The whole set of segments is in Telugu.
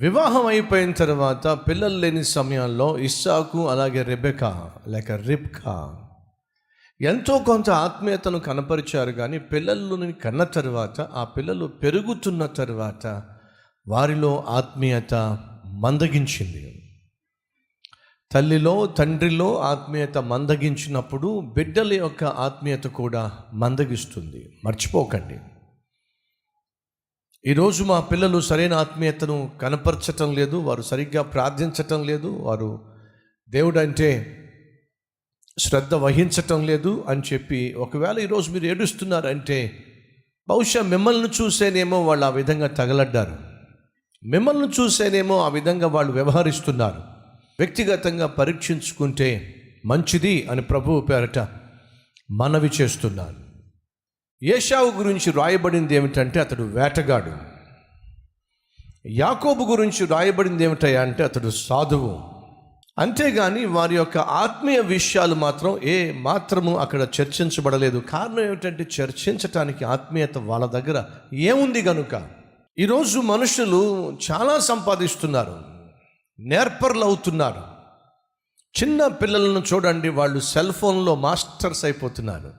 వివాహం అయిపోయిన తర్వాత పిల్లలు లేని సమయాల్లో ఇస్సాకు అలాగే రెబెకా లేక రిబ్కా ఎంతో కొంత ఆత్మీయతను కనపరిచారు. కానీ పిల్లలను కన్న తర్వాత ఆ పిల్లలు పెరుగుతున్న తర్వాత వారిలో ఆత్మీయత మందగించింది. తల్లిలో తండ్రిలో ఆత్మీయత మందగించినప్పుడు బిడ్డల యొక్క ఆత్మీయత కూడా మందగిస్తుంది. మర్చిపోకండి. ఈరోజు మా పిల్లలు సరైన ఆత్మీయతను కనపరచటం లేదు, వారు సరిగ్గా ప్రార్థించటం లేదు, వారు దేవుడు అంటే శ్రద్ధ వహించటం లేదు అని చెప్పి ఒకవేళ ఈరోజు మీరు ఏడుస్తున్నారంటే బహుశా మిమ్మల్ని చూసేనేమో వాళ్ళు ఆ విధంగా తగలడ్డారు, మిమ్మల్ని చూసేనేమో ఆ విధంగా వాళ్ళు వ్యవహరిస్తున్నారు. వ్యక్తిగతంగా పరీక్షించుకుంటే మంచిది అని ప్రభువు పేరట మనవి చేస్తున్నాను. ఏశావు గురించి రాయబడింది ఏమిటంటే అతడు వేటగాడు. యాకోబు గురించి రాయబడింది ఏమిటయ్యా అంటే అతడు సాధువు. అంతేగాని వారి యొక్క ఆత్మీయ విషయాలు మాత్రం మాత్రము అక్కడ చర్చించబడలేదు. కారణం ఏమిటంటే చర్చించటానికి ఆత్మీయత వాళ్ళ దగ్గర ఏముంది కనుక. ఈరోజు మనుషులు చాలా సంపాదిస్తున్నారు, నేర్పర్లు అవుతున్నారు. చిన్న పిల్లలను చూడండి, వాళ్ళు సెల్ ఫోన్లో మాస్టర్స్ అయిపోతున్నారు.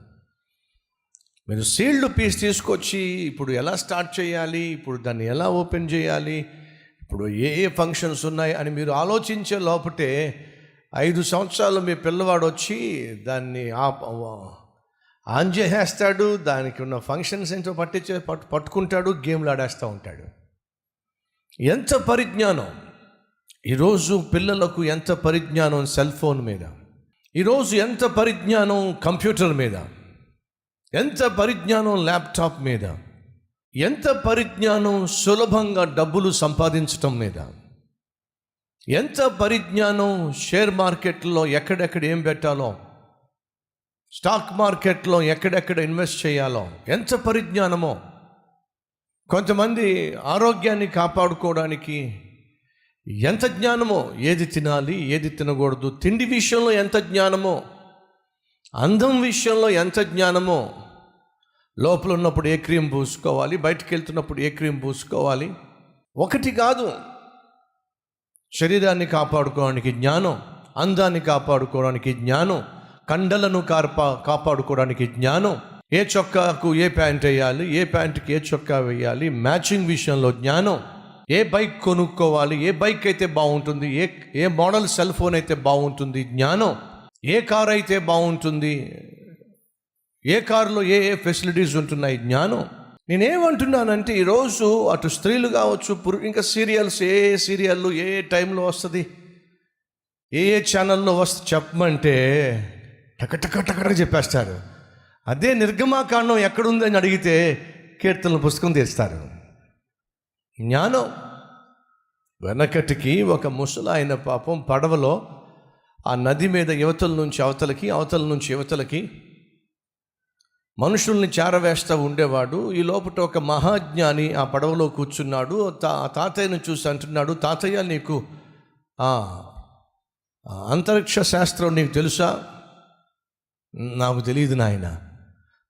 మీరు సీల్డ్ పీస్ తీసుకొచ్చి ఇప్పుడు ఎలా స్టార్ట్ చేయాలి, ఇప్పుడు దాన్ని ఎలా ఓపెన్ చేయాలి, ఇప్పుడు ఏ ఫంక్షన్స్ ఉన్నాయి అని మీరు ఆలోచించే లోపటే 5 సంవత్సరాలు మీ పిల్లవాడు వచ్చి దాన్ని ఆన్ చేసేస్తాడు. దానికి ఉన్న ఫంక్షన్స్ ఏంటో పట్టుకుంటాడు, గేమ్లు ఆడేస్తూ ఉంటాడు. ఎంత పరిజ్ఞానం ఈరోజు పిల్లలకు, ఎంత పరిజ్ఞానం సెల్ ఫోన్ మీద, ఈరోజు ఎంత పరిజ్ఞానం కంప్యూటర్ మీద, ఎంత పరిజ్ఞానం ల్యాప్టాప్ మీద, ఎంత పరిజ్ఞానం సులభంగా డబ్బులు సంపాదించటం మీద, ఎంత పరిజ్ఞానం షేర్ మార్కెట్లో ఎక్కడెక్కడ ఏం పెట్టాలో, స్టాక్ మార్కెట్లో ఎక్కడెక్కడ ఇన్వెస్ట్ చేయాలో ఎంత పరిజ్ఞానమో. కొంతమంది ఆరోగ్యాన్ని కాపాడుకోవడానికి ఎంత జ్ఞానమో, ఏది తినాలి ఏది తినకూడదు, తిండి విషయంలో ఎంత జ్ఞానమో, అందం విషయంలో ఎంత జ్ఞానమో, లోపల ఉన్నప్పుడు ఏ క్రీమ్ పూసుకోవాలి, బయటికి వెళ్తున్నప్పుడు ఏ క్రీమ్ పూసుకోవాలి. ఒకటి కాదు, శరీరాన్ని కాపాడుకోవడానికి జ్ఞానం, అందాన్ని కాపాడుకోవడానికి జ్ఞానం, కండలను కాపాడుకోవడానికి జ్ఞానం, ఏ చొక్కాకు ఏ ప్యాంట్ వేయాలి, ఏ ప్యాంటుకి ఏ చొక్కా వేయాలి, మ్యాచింగ్ విషయంలో జ్ఞానం, ఏ బైక్ కొనుక్కోవాలి, ఏ బైక్ అయితే బాగుంటుంది, ఏ మోడల్ సెల్ ఫోన్ అయితే బాగుంటుంది జ్ఞానం, ఏ కార్ అయితే బాగుంటుంది, ఏ కారులో ఏ ఫెసిలిటీస్ ఉంటున్నాయి జ్ఞానం. నేనేమంటున్నానంటే ఈరోజు అటు స్త్రీలు కావచ్చు, ఇంకా సీరియల్స్, ఏ సీరియళ్ళు ఏ టైంలో వస్తుంది, ఏ ఛానల్లో చెప్పమంటే టకటక చెప్పేస్తారు. అదే నిర్గమాకాండం ఎక్కడుంది అని అడిగితే కీర్తనల పుస్తకం తెస్తారు. జ్ఞానం. వెనకటికి ఒక ముసలాయన పాపం పడవలో ఆ నది మీద యువతల నుంచి అవతలకి, అవతల నుంచి యువతలకి మనుషుల్ని చేరవేస్తూ ఉండేవాడు. ఈ లోపల ఒక మహాజ్ఞాని ఆ పడవలో కూర్చున్నాడు. తాతయ్యను చూసి అంటున్నాడు, తాతయ్య నీకు అంతరిక్ష శాస్త్రం నీకు తెలుసా? నాకు తెలియదు నాయన.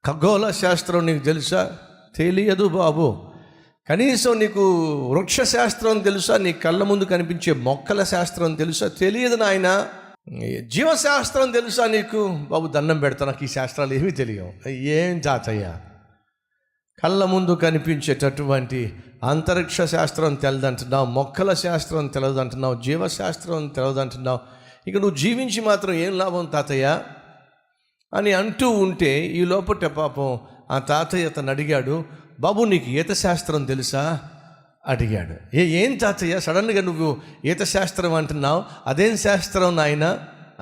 ఖగోళ శాస్త్రం నీకు తెలుసా? తెలియదు బాబు. కనీసం నీకు వృక్ష శాస్త్రం తెలుసా? నీ కళ్ళ ముందు కనిపించే మొక్కల శాస్త్రం తెలుసా? తెలియదు నాయన. జీవశాస్త్రం తెలుసా నీకు? బాబు దండం పెడతా, నాకు ఈ శాస్త్రాలు ఏమీ తెలియవు. ఏం తాతయ్య, కళ్ళ ముందు కనిపించేటటువంటి అంతరిక్ష శాస్త్రం తెలదంటున్నావు, మొక్కల శాస్త్రం తెలదంటున్నావు, జీవశాస్త్రం తెలదంటున్నావు, ఇక నువ్వు జీవించి మాత్రం ఏం లాభం తాతయ్య అని అంటూ ఉంటే ఈ లోపల పాపం ఆ తాతయ్య అతను అడిగాడు, బాబు నీకు ఈత శాస్త్రం తెలుసా అడిగాడు. ఏం తాతయ్య సడన్గా నువ్వు ఈత శాస్త్రం అంటున్నావు, అదేం శాస్త్రం నాయన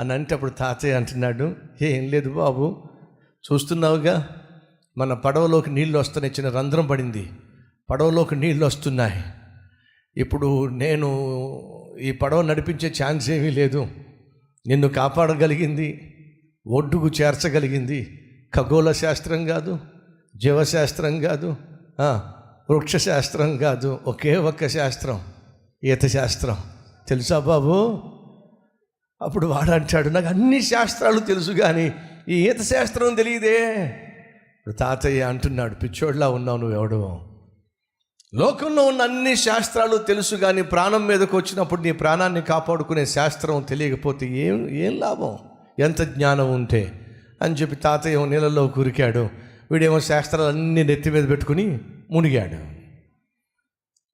అని అంటే అప్పుడు తాతయ్య అంటున్నాడు, ఏం లేదు బాబు, చూస్తున్నావుగా మన పడవలోకి నీళ్ళు వస్తున్నాయి, చిన్న రంధ్రం పడింది, పడవలోకి నీళ్ళు వస్తున్నాయి. ఇప్పుడు నేను ఈ పడవ నడిపించే ఛాన్స్ ఏమీ లేదు. నిన్ను కాపాడగలిగింది, ఒడ్డుకు చేర్చగలిగింది ఖగోళ శాస్త్రం కాదు, జీవశాస్త్రం కాదు, వృక్షశాస్త్రం కాదు, ఒకే ఒక్క శాస్త్రం, ఈత శాస్త్రం. తెలుసా బాబు? అప్పుడు వాడు అంటాడు, నాకు అన్ని శాస్త్రాలు తెలుసు కానీ ఈ ఈత శాస్త్రం తెలియదే. తాతయ్య అంటున్నాడు, పిచ్చోడ్లా ఉన్నావు నువ్వు, ఎవడో లోకంలో ఉన్న అన్ని శాస్త్రాలు తెలుసు, కానీ ప్రాణం మీదకు వచ్చినప్పుడు నీ ప్రాణాన్ని కాపాడుకునే శాస్త్రం తెలియకపోతే ఏం లాభం? ఎంత జ్ఞానం ఉంటే అని చెప్పి తాతయ్య నీళ్ళల్లో కురికాడు, వీడేమో శాస్త్రాలు అన్నీ నెత్తి మీద పెట్టుకుని మునిగాడు.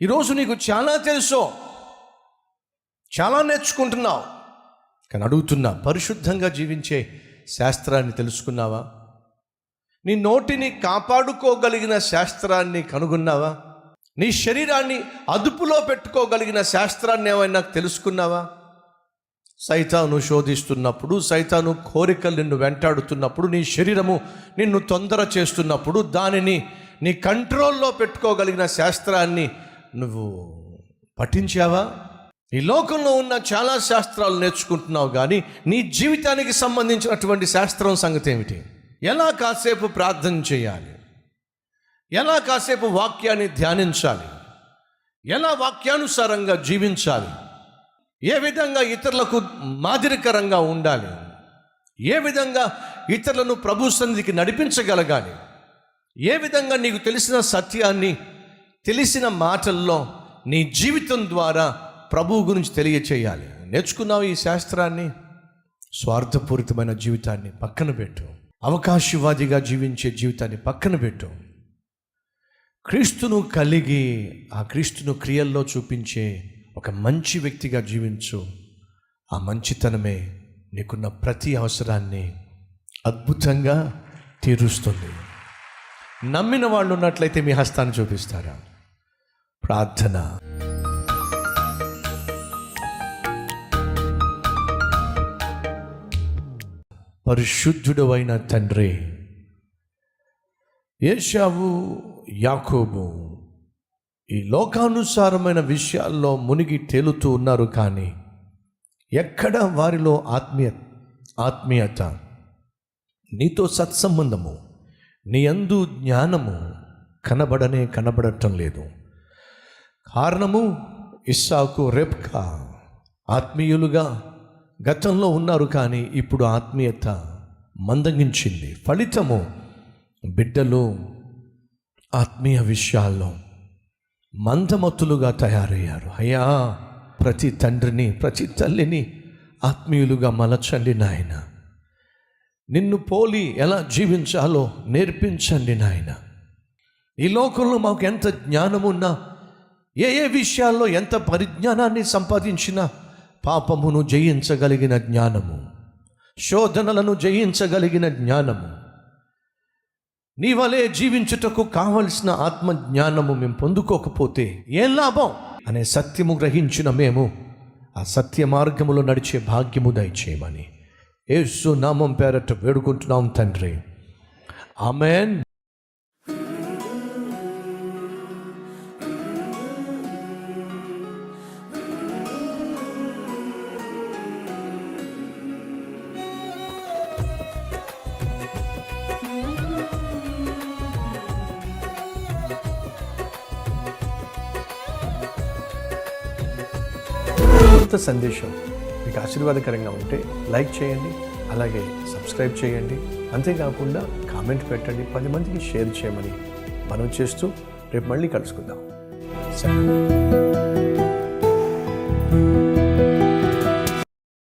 ఈరోజు నీకు చాలా తెలుసు, చాలా నేర్చుకుంటున్నావు, కానీ అడుగుతున్నా, పరిశుద్ధంగా జీవించే శాస్త్రాన్ని తెలుసుకున్నావా? నీ నోటిని కాపాడుకోగలిగిన శాస్త్రాన్ని కనుగొన్నావా? నీ శరీరాన్ని అదుపులో పెట్టుకోగలిగిన శాస్త్రాన్ని ఏమైనా తెలుసుకున్నావా? సైతాను శోధిస్తున్నప్పుడు, సైతాను కోరికలు నిన్ను వెంటాడుతున్నప్పుడు, నీ శరీరము నిన్ను తొందర చేస్తున్నప్పుడు దానిని నీ కంట్రోల్లో పెట్టుకోగలిగిన శాస్త్రాన్ని నువ్వు పఠించావా? ఈ లోకంలో ఉన్న చాలా శాస్త్రాలు నేర్చుకుంటున్నావు, కానీ నీ జీవితానికి సంబంధించినటువంటి శాస్త్రం సంగతి ఏమిటి? ఎలా కాసేపు ప్రార్థన చేయాలి, ఎలా కాసేపు వాక్యాన్ని ధ్యానించాలి, ఎలా వాక్యానుసారంగా జీవించాలి, ఏ విధంగా ఇతరులకు మాదిరికరంగా ఉండాలి, ఏ విధంగా ఇతరులను ప్రభు సన్నిధికి నడిపించగలగాలి, ఏ విధంగా నీకు తెలిసిన సత్యాన్ని తెలిసిన మాటల్లో నీ జీవితం ద్వారా ప్రభువు గురించి తెలియచేయాలి. నేర్చుకున్నావు ఈ శాస్త్రాన్ని? స్వార్థపూరితమైన జీవితాన్ని పక్కన పెట్టు, అవకాశవాదిగా జీవించే జీవితాన్ని పక్కన పెట్టు. క్రీస్తును కలిగి ఆ క్రీస్తును క్రియల్లో చూపించే ఒక మంచి వ్యక్తిగా జీవించు. ఆ మంచితనమే నీకున్న ప్రతి అవసరాన్ని అద్భుతంగా తీరుస్తుంది. నమ్మిన వాళ్ళు ఉన్నట్లయితే మీ హస్తాన్ని చూపిస్తారా? ప్రార్థన. పరిశుద్ధుడవైన తండ్రి, ఏశావు, యాకోబు ఈ లోకానుసారమైన విషయాల్లో మునిగి తేలుతూ ఉన్నారు, కానీ ఎక్కడ వారిలో ఆత్మీయత, నీతో సత్సంబంధము, నీ యందు జ్ఞానము కనబడటం లేదు. కారణము, ఇస్సాకు, రెబ్కా ఆత్మీయులుగా గతంలో ఉన్నారు, కానీ ఇప్పుడు ఆత్మీయత మందగించింది. ఫలితము, బిడ్డలు ఆత్మీయ విషయాల్లో మందమతులుగా తయారయ్యారు. అయ్యా, ప్రతి తండ్రిని, ప్రతి తల్లిని ఆత్మీయులుగా మలచండి నాయన. నిన్ను పోలి ఎలా జీవించాలో నేర్పించండి నాయన. ఈ లోకంలో మాకు ఎంత జ్ఞానమున్నా, ఏ విషయాల్లో ఎంత పరిజ్ఞానాన్ని సంపాదించినా, పాపమును జయించగలిగిన జ్ఞానము, శోధనలను జయించగలిగిన జ్ఞానము, నీ వలే జీవించుటకు కావలసిన ఆత్మజ్ఞానము మేము పొందుకోకపోతే ఏం లాభం అనే సత్యము గ్రహించిన మేము ఆ సత్య మార్గములో నడిచే భాగ్యము దయచేయమని యేసు నామం పేరట వేడుకుంటున్నాం తండ్రి. ఆమేన్. సందేశం మీకు ఆశీర్వాదకరంగా ఉంటే లైక్ చేయండి, అలాగే సబ్స్క్రైబ్ చేయండి. అంతేకాకుండా కామెంట్ పెట్టండి, 10 మందికి షేర్ చేయమని మనం చేస్తూ రేపు మళ్ళీ కలుసుకుందాం.